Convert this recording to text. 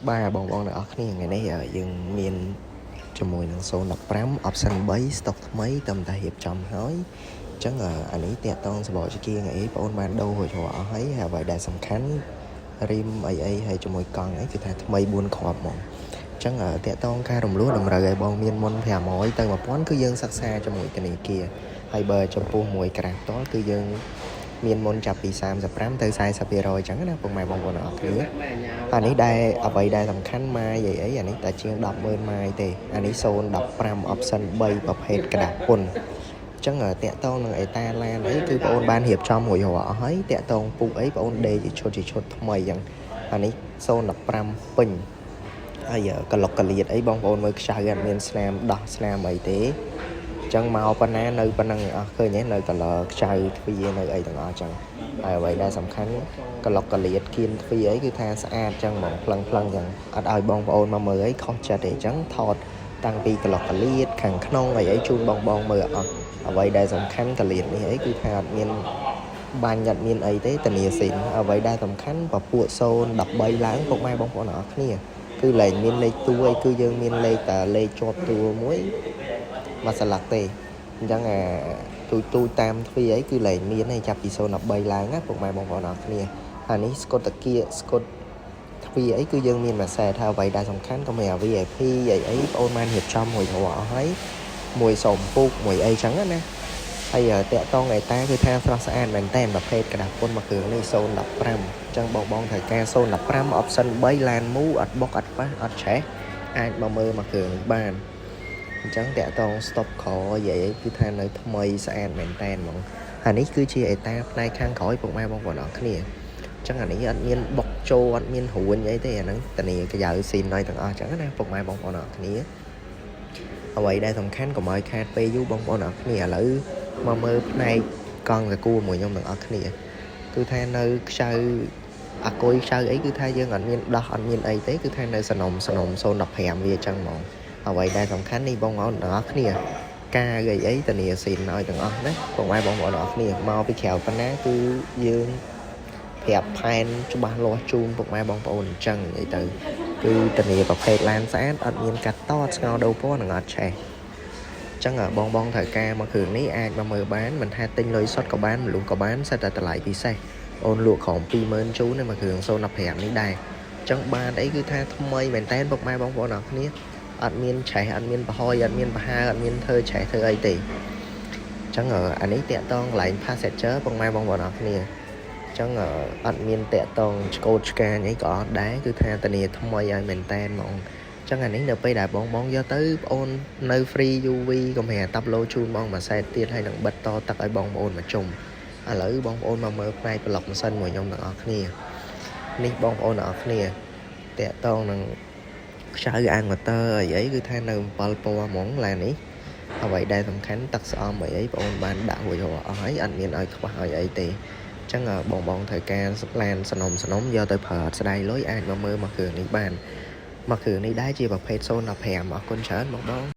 baបងនៅអស់គ្នាថ្ងៃនេះយើងមានជាមួយនឹង015 option 3 stock ថ្មីតាមតែរៀបចំហើយអញ្ចឹងអានេះតាក់ទងសបកជាងអីបងបានដូររួចរាល់អស់ហើយហើយអ្វីដែលសំខាន់រីមអីហើយជាមួយកង់អីគឺថាថ្មី4គ្រាប់ហ្មងអញ្ចឹងតាក់ទងការរំលោះតម្រូវឲ្យបងមានមុន500ទៅ1000គឺយើងសិក្សាជាមួយធនាគារហើយបើចំពោះមួយក្រាស់តគឺយើងមានមុនចាប់ពី35ទៅ40%អញ្ចឹងណាពុកម៉ែបងប្អូនអរគ្នាអានេះដែលអ្វីដែលសំខាន់ម៉ាយអីអានេះតែជាង 100000 ម៉ាយទេអានេះ015 option 3ប្រភេទក្តារពុនអញ្ចឹងតាក់តងនឹងអេតាឡានអីគឺបងអូនបានរៀបចំរួចរាល់អស់ហើយតាក់តងពុកអីបងអូនដេកជាឈុតថ្មីអញ្ចឹងអានេះ015ពេញហើយកលុកកលៀតអីបងប្អូនមើលខ្ចៅអត់មានស្នាមដោះស្នាមអីទេចឹងមកប៉ុណ្ណានៅប៉ុណ្ណឹងអស់ឃើញទេនៅកលខ្ចៅទ្វានៅអីទាំងអស់ចឹងហើយអ្វីដែលសំខាន់កលុកកលៀតគៀនទ្វាអីគឺថាស្អាតចឹងហ្មងផ្លឹងចឹងអត់ឲ្យបងប្អូនមកមើលអីខុសចិត្តទេចឹងថតតាំងពីកលុកកលៀតខាងក្នុងអីជូនបងមើលអស់អ្វីដែលសំខាន់កលៀតនេះអីគឺថាអត់មានបាញ់អត់មានអីទេធានាស៊ីនអ្វីដែលសំខាន់ពពួក013ឡើងពុកម៉ែបងប្អូនអរគ្នាគឺលែងមានលេខតួអីគឺយើងមានលេខតែលេខជាប់តួមួយមកស្លាក់ទេអញ្ចឹងទូតាមទ្វាអីគឺលែងមានទេចាប់ពី013ឡើងណាពុកម៉ែបងប្អូនអរគ្នាអានេះស្កុតតាគៀស្កុតទ្វាអីគឺយើងមានមួយសេតហើយអ្វីដែលសំខាន់ក៏មាន VIP អីបងប្អូនបានរៀបចំមួយរាល់អស់ហើយមួយសុំពុកមួយអីចឹងណាហើយតាក់តងឯតាគឺថាស្រស់ស្អាតមែនតើប្រភេទក្តារពុនមួយគ្រឿងនេះ015អញ្ចឹងបងត្រូវការ015 option 3ឡានមូអត់បុកអត់ប៉ះអត់ឆេះអាចមកមើលមួយគ្រឿងនេះបានអញ្ចឹងតាក់តង stop ក្រនិយាយគឺថានៅថ្មីស្អាតមែនតើហ្មងអានេះគឺជាអេតាផ្នែកខាងក្រោយពុកម៉ែបងប្អូនអរគ្នាអញ្ចឹងអានេះអត់មានបុកចូលអត់មានរួញអីទេអាហ្នឹងតានីកៅស៊ីនឲ្យទាំងអស់អញ្ចឹងណាពុកម៉ែបងប្អូនអរគ្នាអ្វីដែលសំខាន់កុំឲ្យខាតពេលយូរបងប្អូនអរគ្នាឥឡូវមកមើលផ្នែកកង់តាគូមួយខ្ញុំទាំងអស់គ្នាគឺថានៅខ្ចៅអាគុយខ្ចៅអីគឺថាយើងអត់មានដោះអត់មានអីទេគឺថានៅសនំ015វាអញ្ចឹងហ្មងអ្វីដែលសំខាន់នេះបងប្អូនទាំងអស់គ្នាការអីតានីស៊ីនឲ្យទាំងអស់ណាបងប្អូនទាំងអស់គ្នាមកពីក្រៅប៉ុណ្ណាគឺយើងប្រាប់ផែនច្បាស់លាស់ជូនពុកម៉ែបងប្អូនអញ្ចឹងនិយាយទៅគឺតានីប្រភេទឡានស្អាតអត់មានកាត់តស្ងោដូរពណ៌នឹងអត់ឆេះអញ្ចឹងបងត្រូវការមកគ្រឿងនេះអាចមកមើលបានមិនថាទិញលុយសុទ្ធក៏បានមលុះក៏បានសិតតែតម្លៃពិសេសអូនលក់ក្រោម20000ជូននៅមកគ្រឿង015នេះដែរអញ្ចឹងបានអីគឺថាថ្មីមែនតើពុកម៉ែបងប្អូនអរគ្នាអត់មានឆេះអត់មានប្រហយអត់មានប្រហើអត់មានធ្វើឆេះធ្វើអីទេអញ្ចឹងអានេះតាក់តងកន្លែង passenger ពុកម៉ែបងប្អូនអរគ្នាអញ្ចឹងអត់មានតាក់តងឆ្កូតឆ្កាញអីក៏អត់ដែរគឺថាធានាថ្មីឲ្យមែនតើហ្មងចឹងអានេះនៅពេលដែលបងយកទៅបងអូននៅ free UV កុំប្រែតាប់ឡូជូនបងមួយសែតទៀតហើយនឹងបិទតទឹកឲ្យបងប្អូនមកជុំឥឡូវបងប្អូនមកមើលផ្នែកប្លុកម៉ាស៊ីនមួយខ្ញុំទាំងអស់គ្នានេះបងប្អូនទាំងអស់គ្នាតាក់តងនឹងខ្ចៅអាងម៉ូទ័រអីគឺថានៅ7ពណ៌ហ្មងឡាននេះអ្វីដែលសំខាន់ទឹកស្អំអីបងប្អូនបានដាក់រួចរាល់អស់ហើយអត់មានឲ្យខ្វះឲ្យអីទេអញ្ចឹងបងត្រូវការឡានសនំយកទៅប្រើអត់ស្ដាយលុយអាចមកមើលមកគ្រឿងនេះបានមកគ្រឿងនេះដែរជាប្រភេទ015អរគុណច្រើនបង